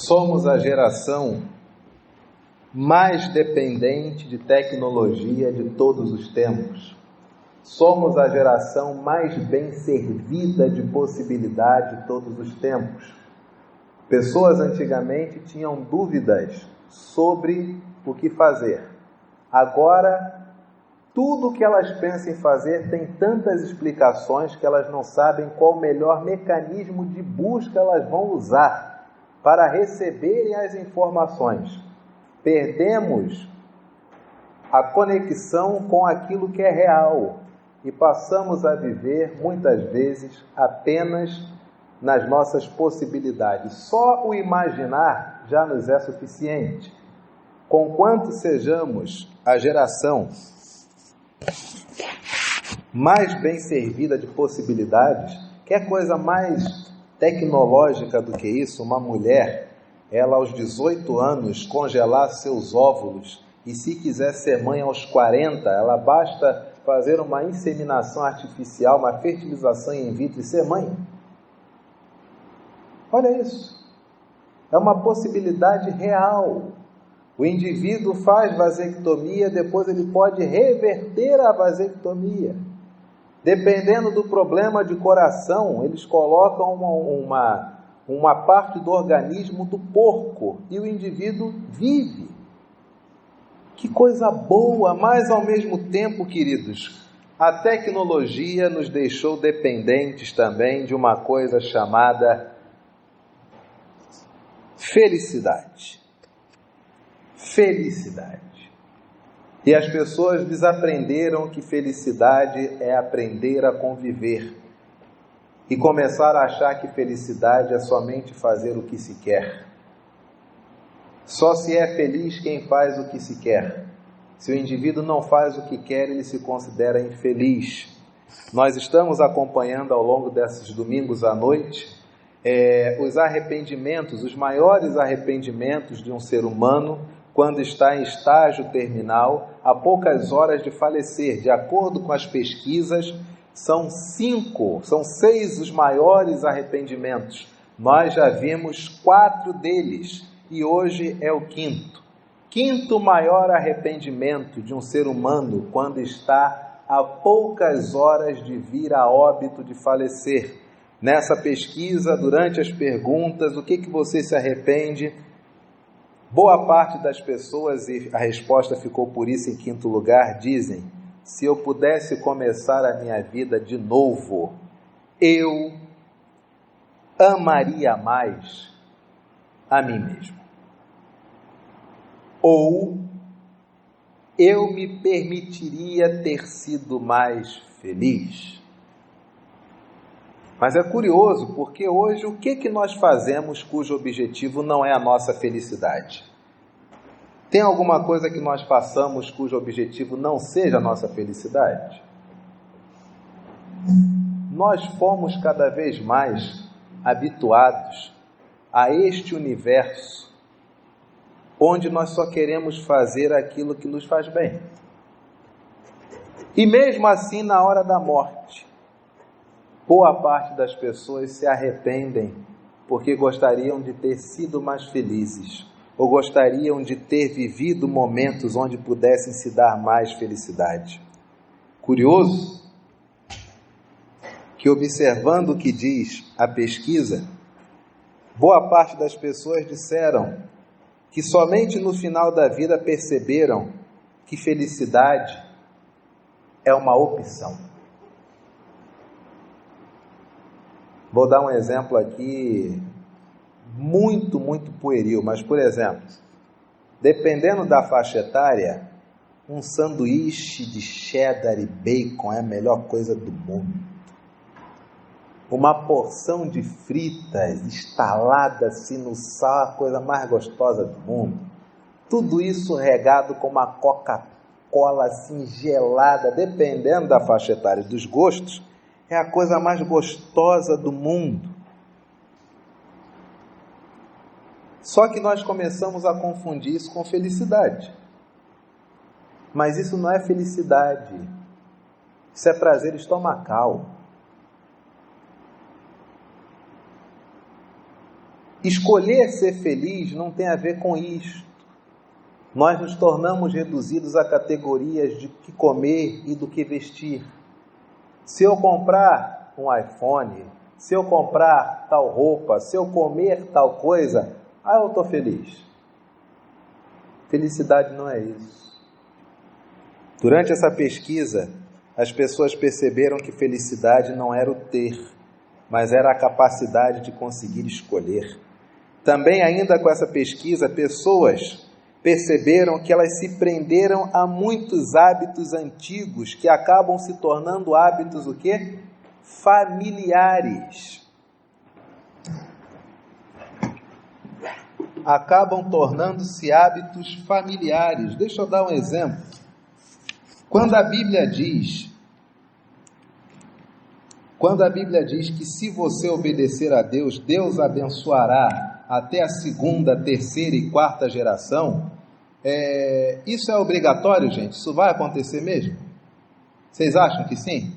Somos a geração mais dependente de tecnologia de todos os tempos. Somos a geração mais bem servida de possibilidade de todos os tempos. Pessoas antigamente tinham dúvidas sobre o que fazer. Agora, tudo que elas pensam em fazer tem tantas explicações que elas não sabem qual o melhor mecanismo de busca elas vão usar para receberem as informações. Perdemos a conexão com aquilo que é real e passamos a viver, muitas vezes, apenas nas nossas possibilidades. Só o imaginar já nos é suficiente. Conquanto sejamos a geração mais bem servida de possibilidades, quer coisa mais tecnológica do que isso? Uma mulher, ela aos 18 anos congelar seus óvulos e se quiser ser mãe aos 40, ela basta fazer uma inseminação artificial, uma fertilização in vitro e ser mãe. Olha isso, é uma possibilidade real. O indivíduo faz vasectomia, depois ele pode reverter a vasectomia. Dependendo do problema de coração, eles colocam uma parte do organismo do porco e o indivíduo vive. Que coisa boa, mas ao mesmo tempo, queridos, a tecnologia nos deixou dependentes também de uma coisa chamada felicidade. Felicidade. E as pessoas desaprenderam que felicidade é aprender a conviver. E começaram a achar que felicidade é somente fazer o que se quer. Só se é feliz quem faz o que se quer. Se o indivíduo não faz o que quer, ele se considera infeliz. Nós estamos acompanhando ao longo desses domingos à noite os arrependimentos, os maiores arrependimentos de um ser humano quando está em estágio terminal, a poucas horas de falecer. De acordo com as pesquisas, são 6 os maiores arrependimentos. Nós já vimos 4 deles e hoje é o 5º. 5º maior arrependimento de um ser humano quando está a poucas horas de vir a óbito, de falecer. Nessa pesquisa, durante as perguntas, o que você se arrepende? Boa parte das pessoas, e a resposta ficou por isso em 5º lugar, dizem: se eu pudesse começar a minha vida de novo, eu amaria mais a mim mesmo. Ou eu me permitiria ter sido mais feliz. Mas é curioso, porque hoje o que nós fazemos cujo objetivo não é a nossa felicidade? Tem alguma coisa que nós façamos cujo objetivo não seja a nossa felicidade? Nós fomos cada vez mais habituados a este universo onde nós só queremos fazer aquilo que nos faz bem. E mesmo assim, na hora da morte, boa parte das pessoas se arrependem porque gostariam de ter sido mais felizes, ou gostariam de ter vivido momentos onde pudessem se dar mais felicidade. Curioso que, observando o que diz a pesquisa, boa parte das pessoas disseram que somente no final da vida perceberam que felicidade é uma opção. Vou dar um exemplo aqui muito pueril, mas, por exemplo, dependendo da faixa etária, um sanduíche de cheddar e bacon é a melhor coisa do mundo. Uma porção de fritas estalada assim no sal, a coisa mais gostosa do mundo. Tudo isso regado com uma Coca-Cola assim gelada, dependendo da faixa etária e dos gostos, é a coisa mais gostosa do mundo. Só que nós começamos a confundir isso com felicidade. Mas isso não é felicidade. Isso é prazer estomacal. Escolher ser feliz não tem a ver com isto. Nós nos tornamos reduzidos a categorias de que comer e do que vestir. Se eu comprar um iPhone, se eu comprar tal roupa, se eu comer tal coisa, eu estou feliz. Felicidade não é isso. Durante essa pesquisa, as pessoas perceberam que felicidade não era o ter, mas era a capacidade de conseguir escolher. Também, ainda com essa pesquisa, pessoas perceberam que elas se prenderam a muitos hábitos antigos que acabam se tornando hábitos o quê? Familiares. Acabam tornando-se hábitos familiares. Deixa eu dar um exemplo. Quando a Bíblia diz que se você obedecer a Deus, Deus abençoará até a segunda, terceira e quarta geração, isso é obrigatório, gente? Isso vai acontecer mesmo? Vocês acham que sim?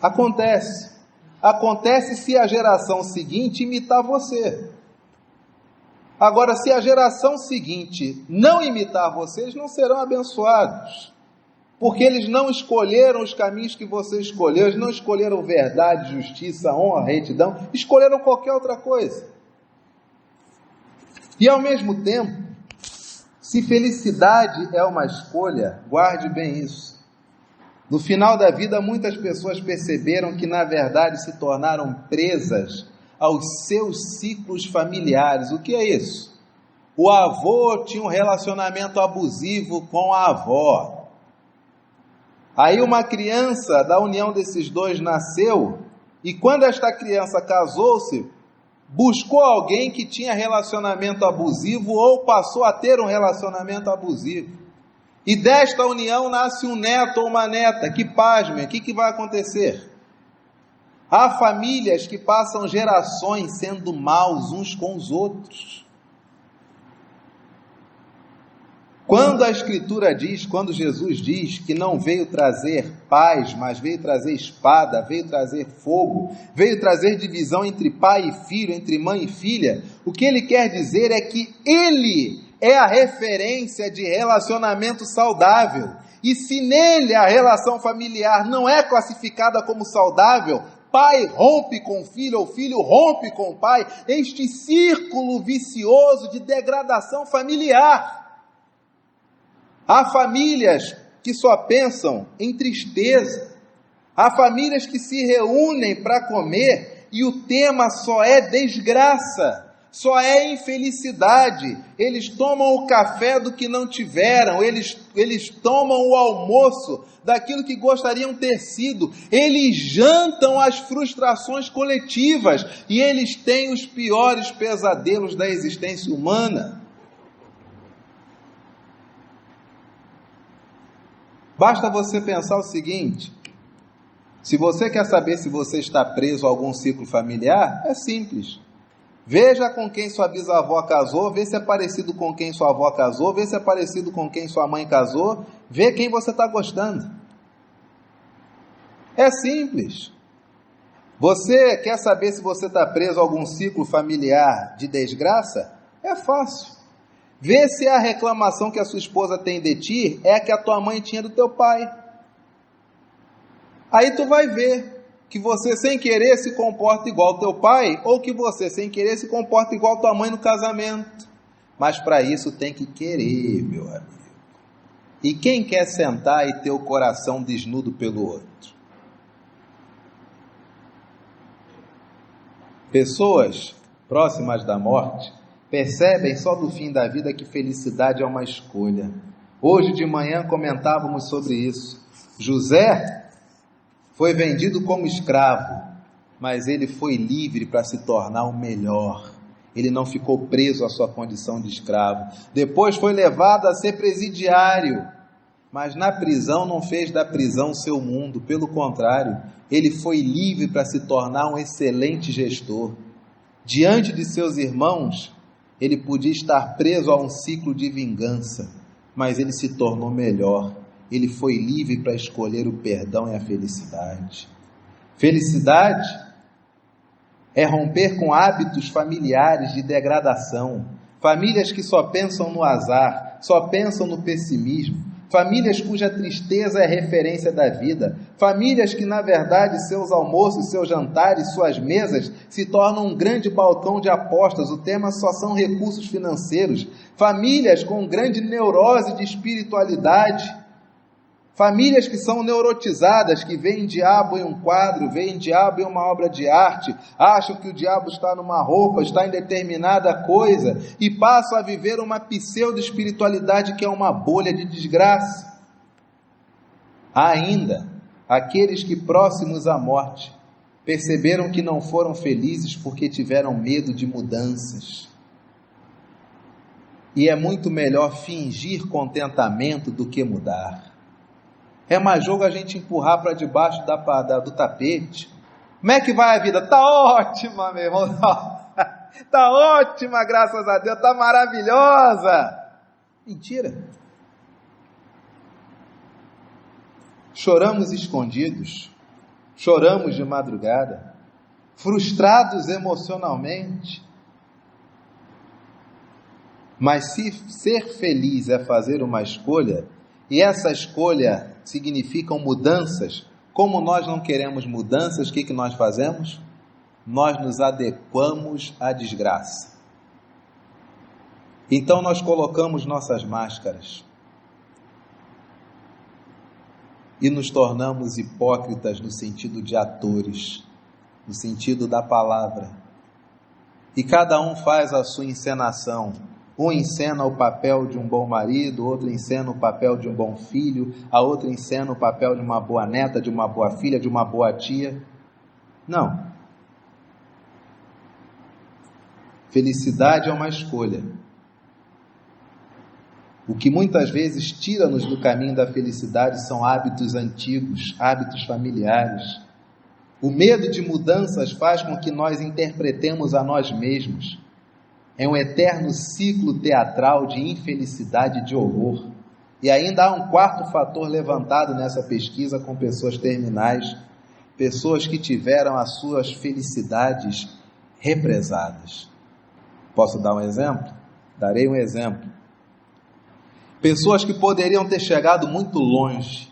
Acontece. Acontece se a geração seguinte imitar você. Agora, se a geração seguinte não imitar vocês, não serão abençoados. Porque eles não escolheram os caminhos que você escolheu, eles não escolheram verdade, justiça, honra, retidão, escolheram qualquer outra coisa. E ao mesmo tempo, se felicidade é uma escolha, guarde bem isso. No final da vida, muitas pessoas perceberam que, na verdade, se tornaram presas aos seus ciclos familiares. O que é isso? O avô tinha um relacionamento abusivo com a avó. Aí uma criança da união desses dois nasceu, e quando esta criança casou-se, buscou alguém que tinha relacionamento abusivo ou passou a ter um relacionamento abusivo. E desta união nasce um neto ou uma neta. Que pasmem, o que vai acontecer? Há famílias que passam gerações sendo maus uns com os outros. Quando a Escritura diz, quando Jesus diz que não veio trazer paz, mas veio trazer espada, veio trazer fogo, veio trazer divisão entre pai e filho, entre mãe e filha, o que ele quer dizer é que ele é a referência de relacionamento saudável. E se nele a relação familiar não é classificada como saudável, pai rompe com o filho, ou filho rompe com o pai, este círculo vicioso de degradação familiar. Há famílias que só pensam em tristeza. Há famílias que se reúnem para comer e o tema só é desgraça, só é infelicidade. Eles tomam o café do que não tiveram, eles tomam o almoço daquilo que gostariam ter sido, eles jantam as frustrações coletivas e eles têm os piores pesadelos da existência humana. Basta você pensar o seguinte: se você quer saber se você está preso a algum ciclo familiar, é simples. Veja com quem sua bisavó casou, vê se é parecido com quem sua avó casou, vê se é parecido com quem sua mãe casou, vê quem você está gostando. É simples. Você quer saber se você está preso a algum ciclo familiar de desgraça? É fácil. Vê se a reclamação que a sua esposa tem de ti é a que a tua mãe tinha do teu pai. Aí tu vai ver que você sem querer se comporta igual ao teu pai, ou que você sem querer se comporta igual a tua mãe no casamento. Mas para isso tem que querer, meu amigo. E quem quer sentar e ter o coração desnudo pelo outro? Pessoas próximas da morte percebem só do fim da vida que felicidade é uma escolha. Hoje de manhã comentávamos sobre isso. José foi vendido como escravo, mas ele foi livre para se tornar o melhor. Ele não ficou preso à sua condição de escravo. Depois foi levado a ser presidiário, mas na prisão não fez da prisão seu mundo. Pelo contrário, ele foi livre para se tornar um excelente gestor. Diante de seus irmãos, ele podia estar preso a um ciclo de vingança, mas ele se tornou melhor. Ele foi livre para escolher o perdão e a felicidade. Felicidade É romper com hábitos familiares de degradação, famílias que só pensam no azar, só pensam no pessimismo, famílias cuja tristeza é referência da vida, famílias que, na verdade, seus almoços, seus jantares, suas mesas se tornam um grande balcão de apostas, o tema só são recursos financeiros, famílias com grande neurose de espiritualidade, famílias que são neurotizadas, que veem diabo em um quadro, veem diabo em uma obra de arte, acham que o diabo está numa roupa, está em determinada coisa, e passam a viver uma pseudo-espiritualidade que é uma bolha de desgraça. Há ainda aqueles que, próximos à morte, perceberam que não foram felizes porque tiveram medo de mudanças. E é muito melhor fingir contentamento do que mudar. É mais jogo a gente empurrar para debaixo do tapete. Como é que vai a vida? Tá ótima, meu irmão. Tá ótima, graças a Deus. Tá maravilhosa. Mentira. Choramos escondidos. Choramos de madrugada. Frustrados emocionalmente. Mas se ser feliz é fazer uma escolha, e essa escolha significam mudanças, como nós não queremos mudanças, o que nós fazemos? Nós nos adequamos à desgraça. Então nós colocamos nossas máscaras e nos tornamos hipócritas no sentido de atores, no sentido da palavra. E cada um faz a sua encenação. Um encena o papel de um bom marido, outro encena o papel de um bom filho, a outra encena o papel de uma boa neta, de uma boa filha, de uma boa tia. Não. Felicidade é uma escolha. O que muitas vezes tira-nos do caminho da felicidade são hábitos antigos, hábitos familiares. O medo de mudanças faz com que nós interpretemos a nós mesmos. É um eterno ciclo teatral de infelicidade e de horror. E ainda há um quarto fator levantado nessa pesquisa com pessoas terminais, pessoas que tiveram as suas felicidades represadas. Posso dar um exemplo? Darei um exemplo. Pessoas que poderiam ter chegado muito longe,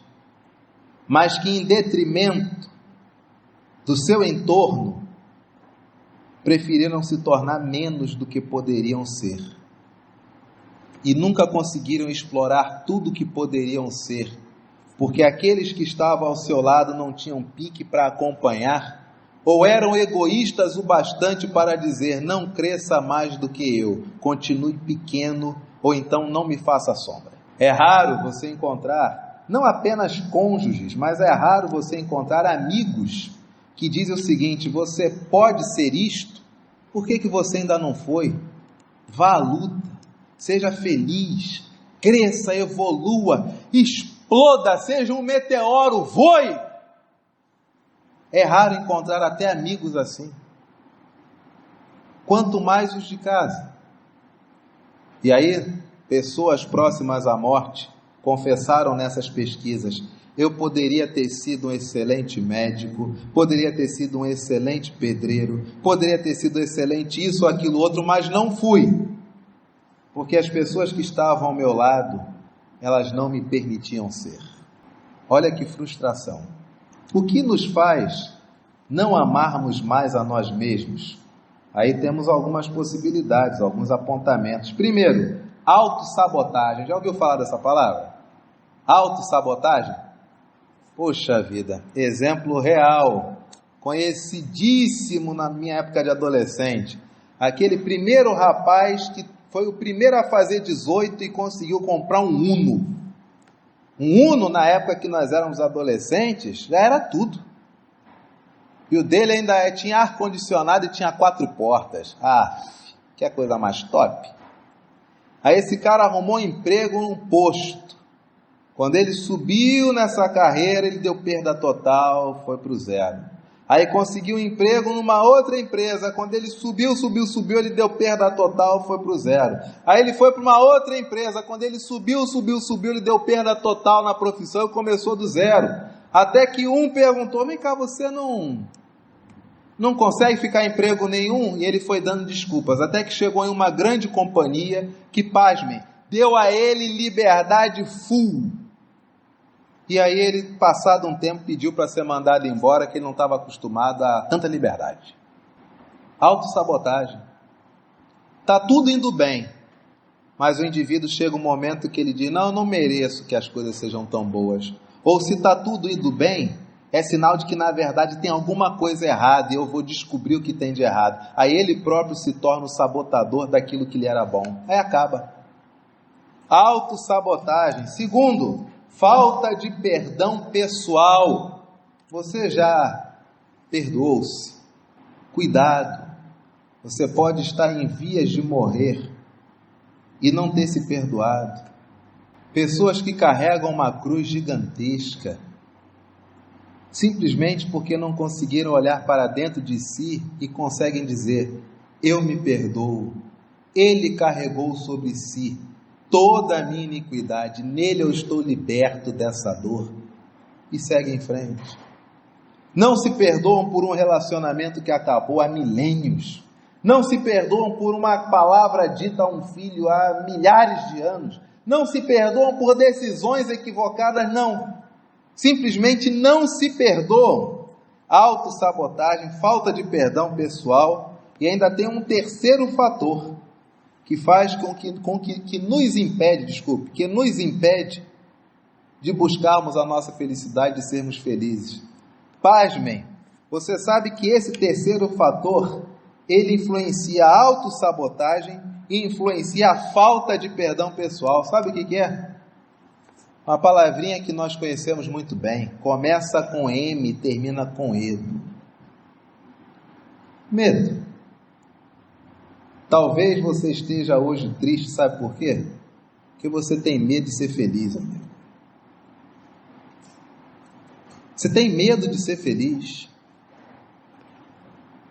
mas que em detrimento do seu entorno, preferiram se tornar menos do que poderiam ser. E nunca conseguiram explorar tudo o que poderiam ser, porque aqueles que estavam ao seu lado não tinham pique para acompanhar, ou eram egoístas o bastante para dizer, não cresça mais do que eu, continue pequeno, ou então não me faça sombra. É raro você encontrar, não apenas cônjuges, mas é raro você encontrar amigos que dizem o seguinte, você pode ser isto, por que você ainda não foi? Vá à luta, seja feliz, cresça, evolua, exploda, seja um meteoro, voe! É raro encontrar até amigos assim, quanto mais os de casa. E aí, pessoas próximas à morte confessaram nessas pesquisas, eu poderia ter sido um excelente médico, poderia ter sido um excelente pedreiro, poderia ter sido excelente isso ou aquilo outro, mas não fui. Porque as pessoas que estavam ao meu lado, elas não me permitiam ser. Olha que frustração. O que nos faz não amarmos mais a nós mesmos? Aí temos algumas possibilidades, alguns apontamentos. Primeiro, autossabotagem. Já ouviu falar dessa palavra? Autossabotagem? Poxa vida, exemplo real, conhecidíssimo na minha época de adolescente. Aquele primeiro rapaz que foi o primeiro a fazer 18 e conseguiu comprar um Uno. Um Uno, na época que nós éramos adolescentes, já era tudo. E o dele ainda tinha ar-condicionado e tinha 4 portas. Ah, que coisa mais top. Aí esse cara arrumou um emprego num posto. Quando ele subiu nessa carreira, ele deu perda total, foi para o zero. Aí conseguiu um emprego numa outra empresa. Quando ele subiu, ele deu perda total, foi para o zero. Aí ele foi para uma outra empresa. Quando ele subiu, ele deu perda total na profissão e começou do zero. Até que um perguntou, vem cá, você não não consegue ficar em emprego nenhum, e ele foi dando desculpas, até que chegou em uma grande companhia que, pasmem, deu a ele liberdade full. E aí ele, passado um tempo, pediu para ser mandado embora, que ele não estava acostumado a tanta liberdade. Autossabotagem. Está tudo indo bem, mas o indivíduo chega um momento que ele diz, não, eu não mereço que as coisas sejam tão boas. Ou se está tudo indo bem, é sinal de que na verdade tem alguma coisa errada, e eu vou descobrir o que tem de errado. Aí ele próprio se torna o sabotador daquilo que lhe era bom. Aí acaba. Autossabotagem. Segundo, falta de perdão pessoal. Você já perdoou-se? Cuidado, você pode estar em vias de morrer e não ter se perdoado. Pessoas que carregam uma cruz gigantesca, simplesmente porque não conseguiram olhar para dentro de si e conseguem dizer, eu me perdoo, ele carregou sobre si toda a minha iniquidade, nele eu estou liberto dessa dor, e segue em frente. Não se perdoam por um relacionamento que acabou há milênios, não se perdoam por uma palavra dita a um filho há milhares de anos, não se perdoam por decisões equivocadas, não, simplesmente não se perdoam. Autossabotagem, falta de perdão pessoal, e ainda tem um terceiro fator, que faz que nos impede de buscarmos a nossa felicidade, de sermos felizes. Pasmem, você sabe que esse terceiro fator, ele influencia a autossabotagem e influencia a falta de perdão pessoal. Sabe o que é? Uma palavrinha que nós conhecemos muito bem, começa com M e termina com E. Medo. Talvez você esteja hoje triste, sabe por quê? Porque você tem medo de ser feliz, amigo. Você tem medo de ser feliz.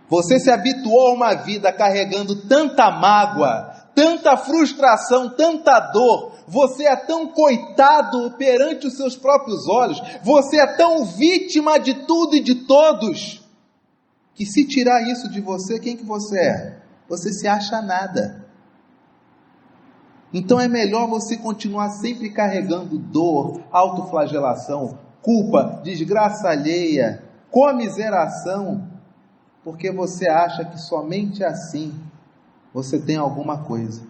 Você se habituou a uma vida carregando tanta mágoa, tanta frustração, tanta dor. Você é tão coitado perante os seus próprios olhos. Você é tão vítima de tudo e de todos, que se tirar isso de você, quem que você é? Você se acha nada. Então é melhor você continuar sempre carregando dor, autoflagelação, culpa, desgraça alheia, comiseração, porque você acha que somente assim você tem alguma coisa.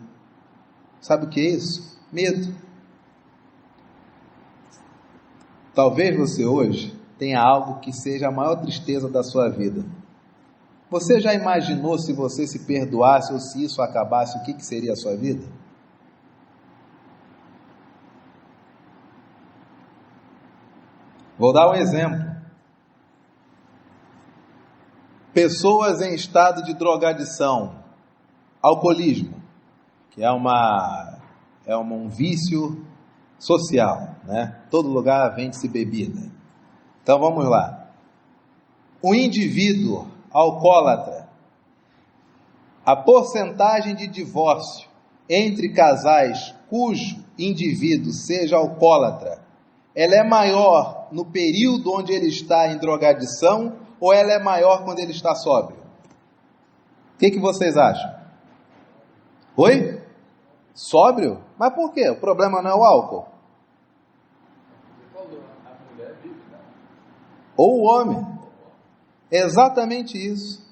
Sabe o que é isso? Medo. Talvez você hoje tenha algo que seja a maior tristeza da sua vida. Você já imaginou se você se perdoasse ou se isso acabasse, o que seria a sua vida? Vou dar um exemplo. Pessoas em estado de drogadição, alcoolismo, que é um vício social, né? Todo lugar vende-se bebida. Então vamos lá. O indivíduo alcoólatra, a porcentagem de divórcio entre casais cujo indivíduo seja alcoólatra, ela é maior no período onde ele está em drogadição ou ela é maior quando ele está sóbrio? O que vocês acham? Oi? Sóbrio? Mas por quê? O problema não é o álcool? Ou o homem? Exatamente isso.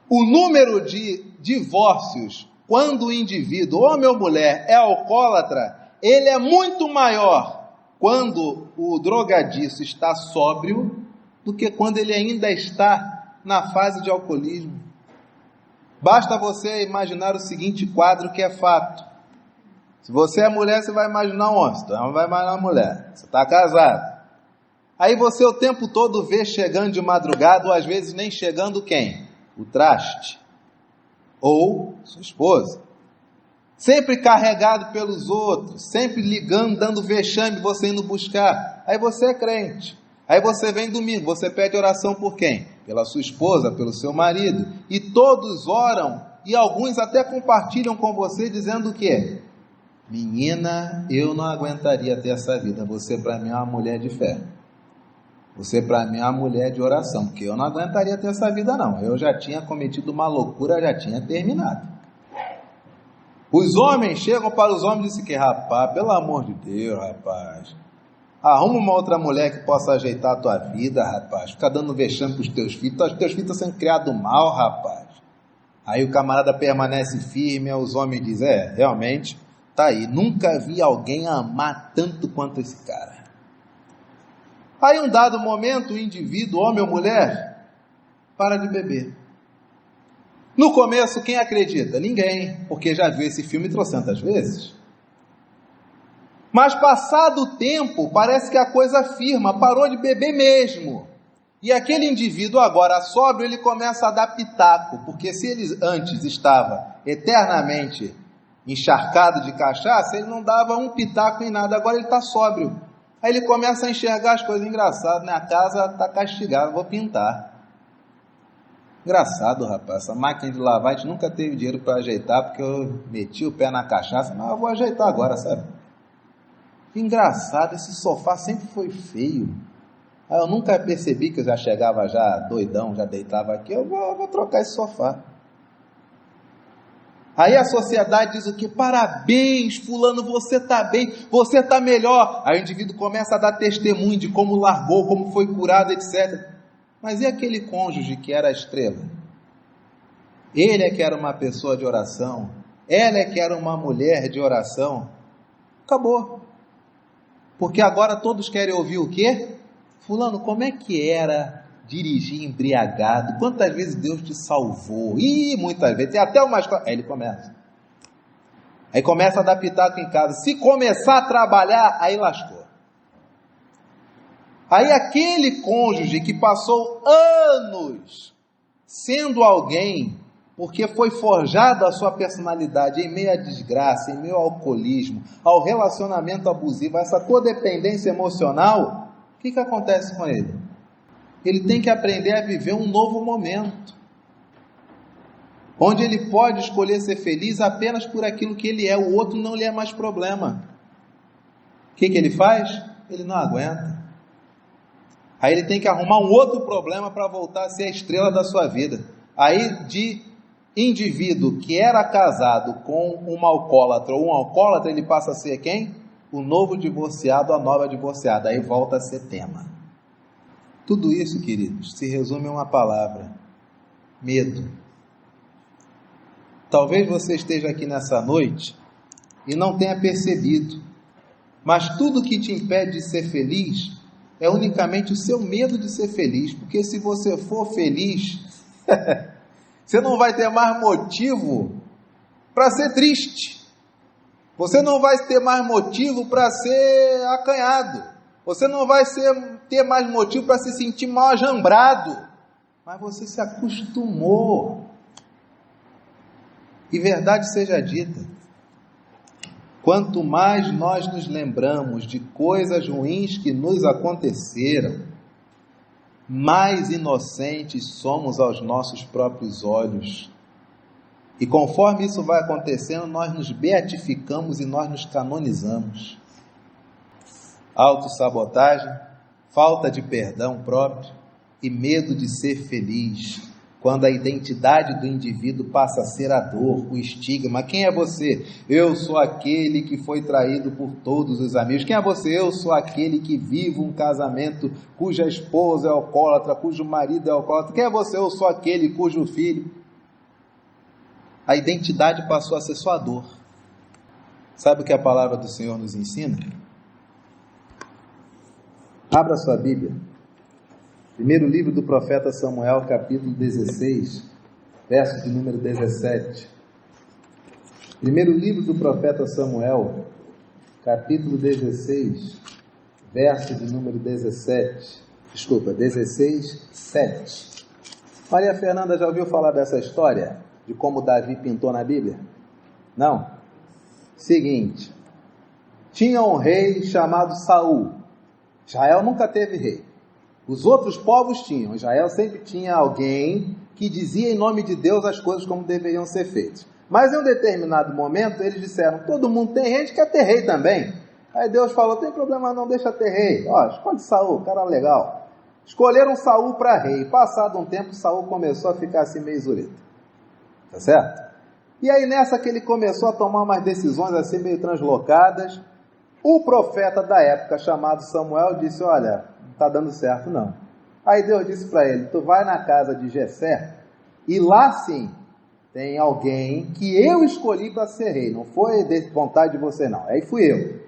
O número de divórcios, quando o indivíduo, homem ou mulher, é alcoólatra, ele é muito maior quando o drogadiço está sóbrio do que quando ele ainda está na fase de alcoolismo. Basta você imaginar o seguinte quadro que é fato. Se você é mulher, você vai imaginar um homem. Se você não vai imaginar uma mulher. Você está casado. Aí você o tempo todo vê chegando de madrugada, ou às vezes nem chegando quem? O traste. Ou sua esposa. Sempre carregado pelos outros, sempre ligando, dando vexame, você indo buscar. Aí você é crente. Aí você vem domingo, você pede oração por quem? Pela sua esposa, pelo seu marido. E todos oram, e alguns até compartilham com você, dizendo o quê? Menina, eu não aguentaria ter essa vida. Você para mim é uma mulher de fé. Você para mim é uma mulher de oração, porque eu não aguentaria ter essa vida não. Eu já tinha cometido uma loucura, já tinha terminado. Os homens chegam para os homens e dizem que, rapaz, pelo amor de Deus, rapaz, arruma uma outra mulher que possa ajeitar a tua vida, rapaz. Fica dando vexame para os teus filhos. Os teus filhos estão sendo criados mal, rapaz. Aí o camarada permanece firme, aí os homens dizem, realmente, tá aí. Nunca vi alguém amar tanto quanto esse cara. Aí um dado momento, o indivíduo, homem ou mulher, para de beber. No começo, quem acredita? Ninguém, porque já viu esse filme trocentas vezes. Mas passado o tempo, parece que a coisa firma, parou de beber mesmo. E aquele indivíduo agora sóbrio, ele começa a dar pitaco, porque se ele antes estava eternamente encharcado de cachaça, ele não dava um pitaco em nada, agora ele está sóbrio. Aí ele começa a enxergar as coisas engraçadas, né? A casa está castigada, vou pintar. Engraçado, rapaz, essa máquina de lavar, a gente nunca teve dinheiro para ajeitar, porque eu meti o pé na cachaça, mas eu vou ajeitar agora, sabe? Engraçado, esse sofá sempre foi feio. Eu nunca percebi que eu já chegava já doidão, já deitava aqui, eu vou trocar esse sofá. Aí a sociedade diz o quê? Parabéns, fulano, você está bem, você está melhor. Aí o indivíduo começa a dar testemunho de como largou, como foi curado, etc. Mas e aquele cônjuge que era a estrela? Ele é que era uma pessoa de oração, ela é que era uma mulher de oração. Acabou. Porque agora todos querem ouvir o quê? Fulano, como é que era dirigir embriagado? Quantas vezes Deus te salvou? Ih, muitas vezes. Tem até uma história. Aí ele começa. Aí começa a dar pitaco em casa. Se começar a trabalhar, aí lascou. Aí aquele cônjuge que passou anos sendo alguém, porque foi forjada a sua personalidade em meio à desgraça, em meio ao alcoolismo, ao relacionamento abusivo, a essa codependência emocional, o que acontece com ele? Ele tem que aprender a viver um novo momento, onde ele pode escolher ser feliz apenas por aquilo que ele é, o outro não lhe é mais problema. O que ele faz? Ele não aguenta. Aí ele tem que arrumar um outro problema para voltar a ser a estrela da sua vida. Aí de indivíduo que era casado com uma alcoólatra ou um alcoólatra, ele passa a ser quem? O novo divorciado, a nova divorciada. Aí volta a ser tema. Tudo isso, queridos, se resume em uma palavra: medo. Talvez você esteja aqui nessa noite e não tenha percebido, mas tudo que te impede de ser feliz é unicamente o seu medo de ser feliz, porque se você for feliz, você não vai ter mais motivo para ser triste, você não vai ter mais motivo para ser acanhado, você não vai ter mais motivo para se sentir mal ajambrado, mas você se acostumou. E verdade seja dita, quanto mais nós nos lembramos de coisas ruins que nos aconteceram, mais inocentes somos aos nossos próprios olhos. E conforme isso vai acontecendo, nós nos beatificamos e nós nos canonizamos. Autossabotagem, falta de perdão próprio e medo de ser feliz. Quando a identidade do indivíduo passa a ser a dor, o estigma. Quem é você? Eu sou aquele que foi traído por todos os amigos. Quem é você? Eu sou aquele que vive um casamento cuja esposa é alcoólatra, cujo marido é alcoólatra. Quem é você? Eu sou aquele cujo filho... A identidade passou a ser sua dor. Sabe o que a palavra do Senhor nos ensina? Abra sua Bíblia. Primeiro livro do profeta Samuel, capítulo 16, verso de número 17. Primeiro livro do profeta Samuel, capítulo 16, verso de número 17. 16, 7. Maria Fernanda, já ouviu falar dessa história? De como Davi pintou na Bíblia? Não? Seguinte. Tinha um rei chamado Saul. Israel nunca teve rei. Os outros povos tinham, Israel sempre tinha alguém que dizia em nome de Deus as coisas como deveriam ser feitas. Mas em um determinado momento eles disseram, todo mundo tem rei, a gente quer ter rei também. Aí Deus falou, tem problema não, deixa ter rei. Ó, escolhe Saul, cara legal. Escolheram Saul para rei. Passado um tempo, Saul começou a ficar assim meio zureta. Tá certo? E aí nessa que ele começou a tomar umas decisões assim meio translocadas, o profeta da época, chamado Samuel, disse, olha, não está dando certo não. Aí Deus disse para ele, tu vai na casa de Jessé, e lá sim, tem alguém que eu escolhi para ser rei, não foi de vontade de você não, aí fui eu.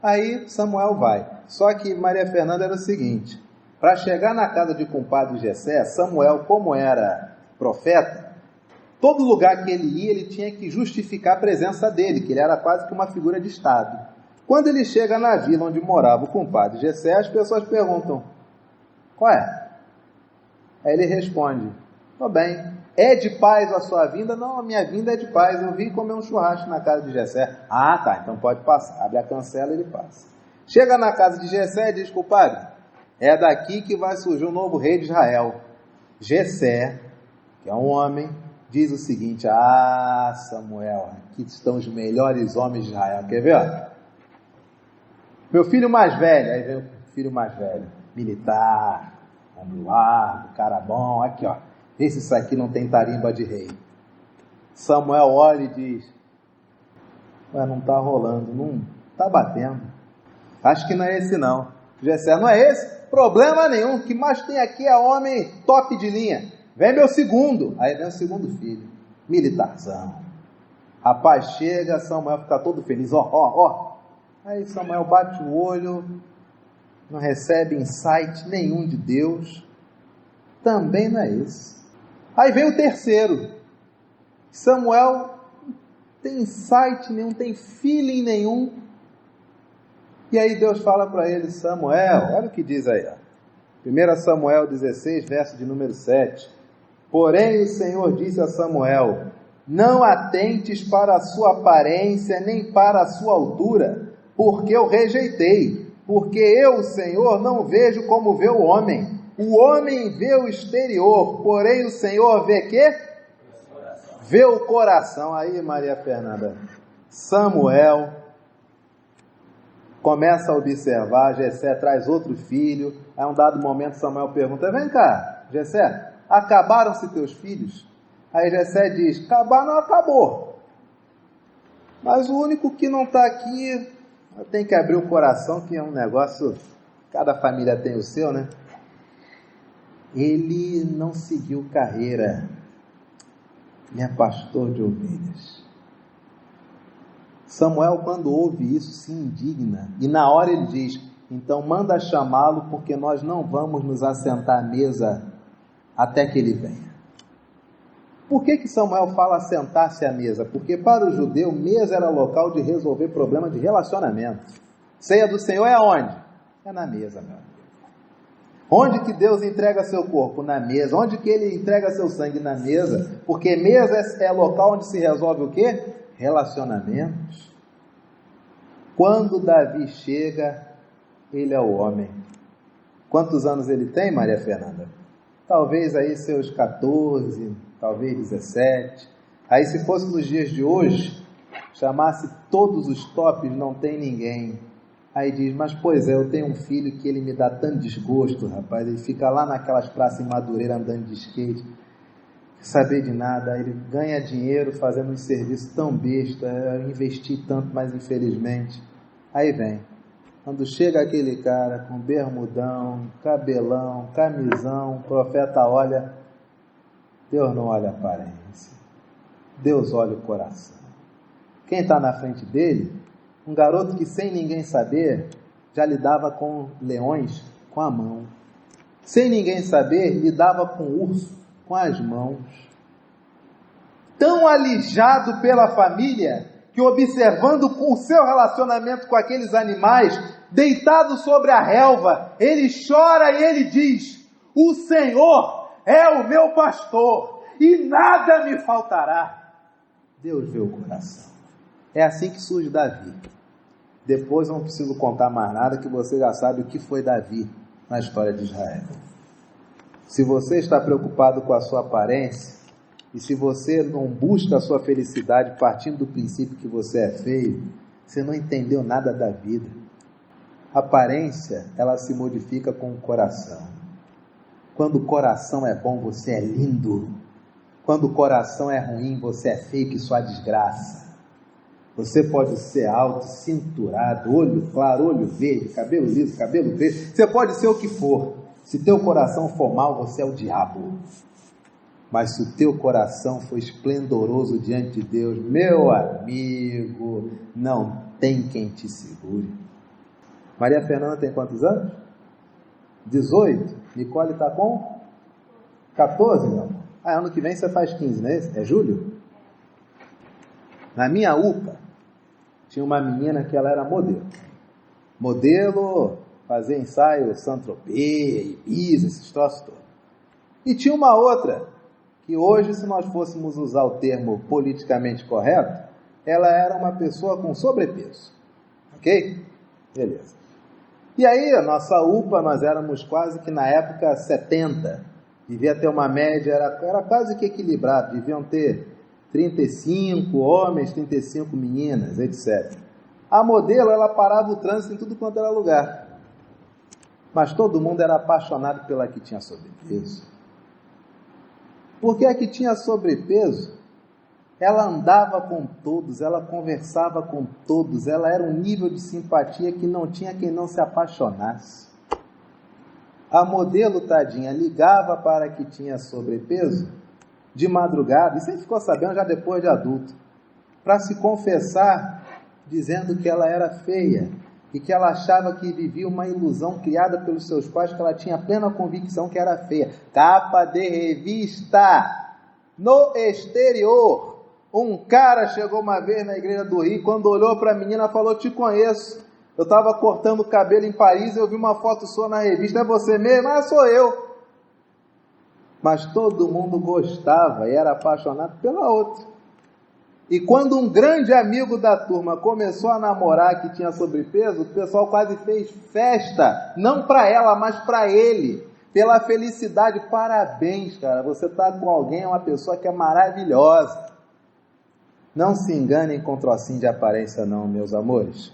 Aí Samuel vai, só que Maria Fernanda era o seguinte, para chegar na casa de compadre Jessé, Samuel, como era profeta, todo lugar que ele ia, ele tinha que justificar a presença dele, que ele era quase que uma figura de Estado. Quando ele chega na vila onde morava o compadre Jessé, as pessoas perguntam, qual é? Aí ele responde, tô bem, é de paz a sua vinda? Não, a minha vinda é de paz, eu vim comer um churrasco na casa de Jessé. Ah, tá, então pode passar, abre a cancela e ele passa. Chega na casa de Jessé e diz, compadre, é daqui que vai surgir um novo rei de Israel. Jessé, que é um homem, diz o seguinte, ah, Samuel, aqui estão os melhores homens de Israel, quer ver? Ó? Meu filho mais velho, aí vem o filho mais velho, militar, homem largo, cara bom, aqui ó, vê se isso aqui não tem tarimba de rei. Samuel olha e diz, ué, não tá rolando, não tá batendo, acho que não é esse não. Jessé, não é esse? Problema nenhum, o que mais tem aqui é homem top de linha. Vem meu segundo. Aí vem o segundo filho, militarzão. Rapaz, chega, Samuel fica todo feliz, ó. Aí Samuel bate o olho, não recebe insight nenhum de Deus. Também não é esse. Aí vem o terceiro. Samuel não tem insight nenhum, tem feeling nenhum. E aí Deus fala para ele, Samuel, olha o que diz aí, ó. 1 Samuel 16, verso de número 7. Porém o Senhor disse a Samuel, não atentes para a sua aparência, nem para a sua altura, porque eu rejeitei, porque eu, o Senhor, não vejo como vê o homem vê o exterior, porém o Senhor vê quê? Vê o coração. Aí Maria Fernanda, Samuel começa a observar, Jessé traz outro filho, aí um dado momento Samuel pergunta, vem cá, Jessé, acabaram-se teus filhos? Aí Jessé diz, acabar não acabou, mas o único que não está aqui, tem que abrir o coração, que é um negócio, cada família tem o seu, né? Ele não seguiu carreira, ele é pastor de ovelhas. Samuel, quando ouve isso, se indigna, e na hora ele diz, então manda chamá-lo, porque nós não vamos nos assentar à mesa até que ele venha. Por que Samuel fala sentar-se à mesa? Porque para o judeu, mesa era local de resolver problema de relacionamento. Ceia do Senhor é aonde? É na mesa, meu amigo. Onde que Deus entrega seu corpo? Na mesa. Onde que Ele entrega seu sangue? Na mesa. Porque mesa é local onde se resolve o quê? Relacionamentos. Quando Davi chega, ele é o homem. Quantos anos ele tem, Maria Fernanda? Talvez aí seus 14, talvez 17. Aí se fosse nos dias de hoje, chamasse todos os tops, não tem ninguém. Aí diz, mas pois é, eu tenho um filho que ele me dá tanto desgosto, rapaz. Ele fica lá naquelas praças em Madureira andando de skate, saber de nada. Ele ganha dinheiro fazendo um serviço tão besta, eu investi tanto, mas infelizmente. Aí vem. Quando chega aquele cara com bermudão, cabelão, camisão, o profeta olha, Deus não olha a aparência, Deus olha o coração. Quem está na frente dele? Um garoto que sem ninguém saber, já lidava com leões com a mão. Sem ninguém saber, lidava com urso com as mãos. Tão alijado pela família, que observando o seu relacionamento com aqueles animais, deitado sobre a relva, ele chora e ele diz, o Senhor é o meu pastor e nada me faltará. Deus vê o coração. É assim que surge Davi. Depois não preciso contar mais nada, que você já sabe o que foi Davi na história de Israel. Se você está preocupado com a sua aparência, e se você não busca a sua felicidade partindo do princípio que você é feio, você não entendeu nada da vida. A aparência, ela se modifica com o coração. Quando o coração é bom, você é lindo. Quando o coração é ruim, você é feio que sua desgraça. Você pode ser alto, cinturado, olho claro, olho verde, cabelo liso, cabelo preto. Você pode ser o que for. Se teu coração for mal, você é o diabo. Mas se o teu coração for esplendoroso diante de Deus, meu amigo, não tem quem te segure. Maria Fernanda tem quantos anos? 18. Nicole está com 14, meu amor. Ano que vem você faz 15, não é isso? É julho? Na minha UPA, tinha uma menina que ela era modelo. Modelo, fazia ensaio Saint-Tropez, Ibiza, esses troços todos. E tinha uma outra, que hoje, se nós fôssemos usar o termo politicamente correto, ela era uma pessoa com sobrepeso. Ok? Beleza. E aí, a nossa UPA, nós éramos quase que na época 70. Devia ter uma média, era quase que equilibrado. Deviam ter 35 homens, 35 meninas, etc. A modelo, ela parava o trânsito em tudo quanto era lugar. Mas todo mundo era apaixonado pela que tinha sobrepeso. Porque a que tinha sobrepeso, ela andava com todos, ela conversava com todos, ela era um nível de simpatia que não tinha quem não se apaixonasse. A modelo, tadinha, ligava para a que tinha sobrepeso de madrugada, e você ficou sabendo já depois de adulto, para se confessar, dizendo que ela era feia, e que ela achava que vivia uma ilusão criada pelos seus pais, que ela tinha plena convicção que era feia. Capa de revista, no exterior. Um cara chegou uma vez na igreja do Rio, quando olhou para a menina, falou: te conheço. Eu estava cortando o cabelo em Paris, eu vi uma foto sua na revista, é você mesmo? Ah, sou eu. Mas todo mundo gostava e era apaixonado pela outra. E quando um grande amigo da turma começou a namorar que tinha sobrepeso, o pessoal quase fez festa, não para ela, mas para ele, pela felicidade. Parabéns, cara, você está com alguém, é uma pessoa que é maravilhosa. Não se enganem com trocinho de aparência não, meus amores.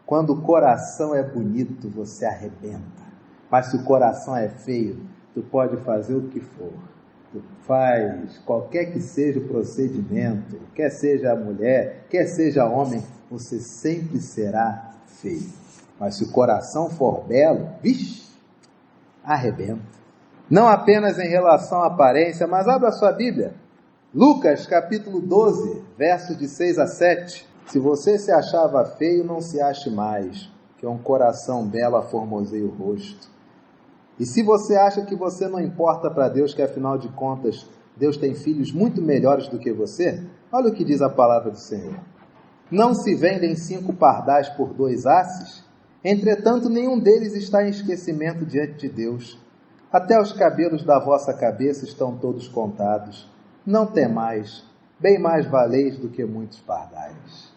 Quando o coração é bonito, você arrebenta. Mas se o coração é feio, tu pode fazer o que for. Tu faz qualquer que seja o procedimento, quer seja mulher, quer seja homem, você sempre será feio. Mas se o coração for belo, vixe, arrebenta. Não apenas em relação à aparência, mas abra sua Bíblia. Lucas capítulo 12, versos de 6 a 7. Se você se achava feio, não se ache mais, que um coração belo aformoseia o rosto. E se você acha que você não importa para Deus, que afinal de contas Deus tem filhos muito melhores do que você, olha o que diz a palavra do Senhor. Não se vendem 5 pardais por 2 asses? Entretanto, nenhum deles está em esquecimento diante de Deus. Até os cabelos da vossa cabeça estão todos contados. Não temais, bem mais valeis do que muitos pardais.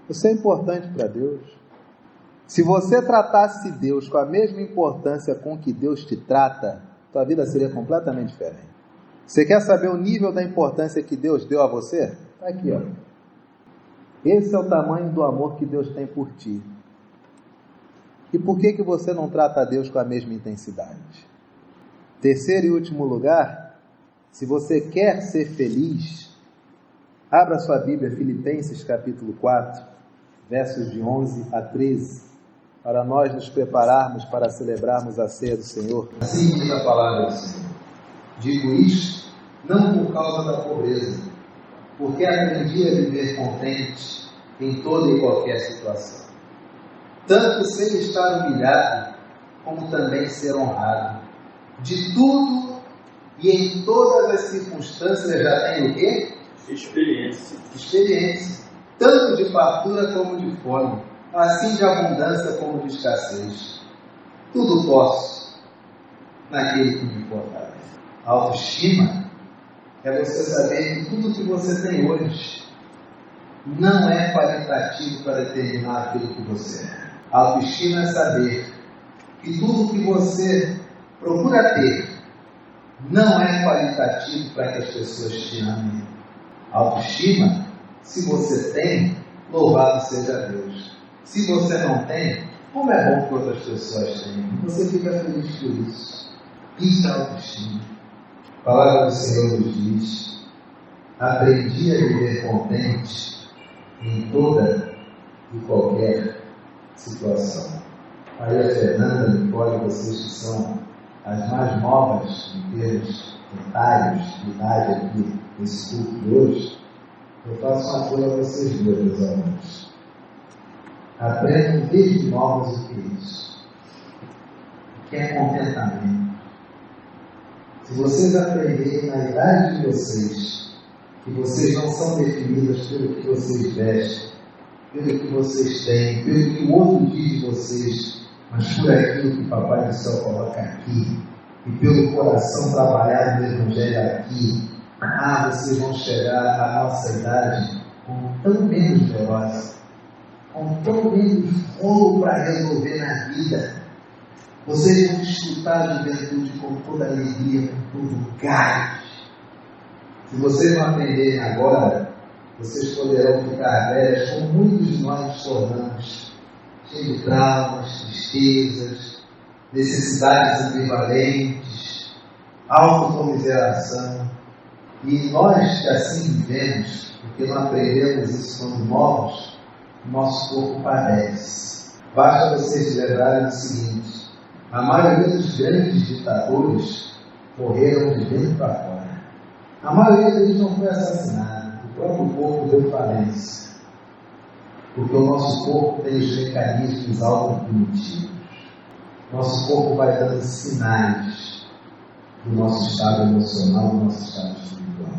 Você é importante para Deus. Se você tratasse Deus com a mesma importância com que Deus te trata, tua vida seria completamente diferente. Você quer saber o nível da importância que Deus deu a você? Está aqui, ó. Esse é o tamanho do amor que Deus tem por ti. E por que você não trata Deus com a mesma intensidade? Terceiro e último lugar, se você quer ser feliz, abra sua Bíblia, Filipenses capítulo 4, versos de 11 a 13, para nós nos prepararmos para celebrarmos a ceia do Senhor. Assim diz a palavra do Senhor. Digo isto não por causa da pobreza, porque aprendi a viver contente em toda e qualquer situação. Tanto sem estar humilhado, como também ser honrado. De tudo e em todas as circunstâncias já tenho o quê? Experiência. Tanto de fartura como de fome, assim de abundância como de escassez. Tudo posso naquele que me fortalece. A autoestima é você saber que tudo que você tem hoje não é qualitativo para determinar aquilo que você é. A autoestima é saber que tudo que você procura ter não é qualitativo para que as pessoas te amem. A autoestima, se você tem, louvado seja Deus. Se você não tem, como é bom que outras pessoas tenham. Você fica feliz por isso. Isso é autoestima. A palavra do Senhor nos diz: aprendi a viver contente em toda e qualquer situação. Maria Fernanda, Nicole, vocês que são as mais novas em termos etários, de idade aqui nesse culto de hoje, eu faço uma coisa a vocês duas, meus alunos. Aprendam desde novos o que é isso. O que é contentamento. Se vocês aprenderem na idade de vocês, que vocês não são definidas pelo que vocês vestem, pelo que vocês têm, pelo que o outro diz de vocês, mas por aquilo que Papai do Céu coloca aqui, e pelo coração trabalhado no Evangelho aqui, vocês vão chegar à nossa idade com tão menos veloz, com tão menos fogo para resolver na vida. Vocês vão desfrutar a juventude com toda alegria, com todo gás. Se vocês não aprenderem agora, vocês poderão ficar velhas, como muitos de nós nos tornamos, cheios de traumas, tristezas, necessidades ambivalentes, autocomiseração. E nós que assim vivemos, porque não aprendemos isso quando novos, o nosso corpo padece. Basta vocês lembrarem do seguinte: a maioria dos grandes ditadores morreram de dentro para fora. A maioria deles não foi assassinada, o próprio corpo deu falência. Porque o nosso corpo tem os mecanismos autopunitivos. Nosso corpo vai dando sinais do nosso estado emocional, do nosso estado espiritual.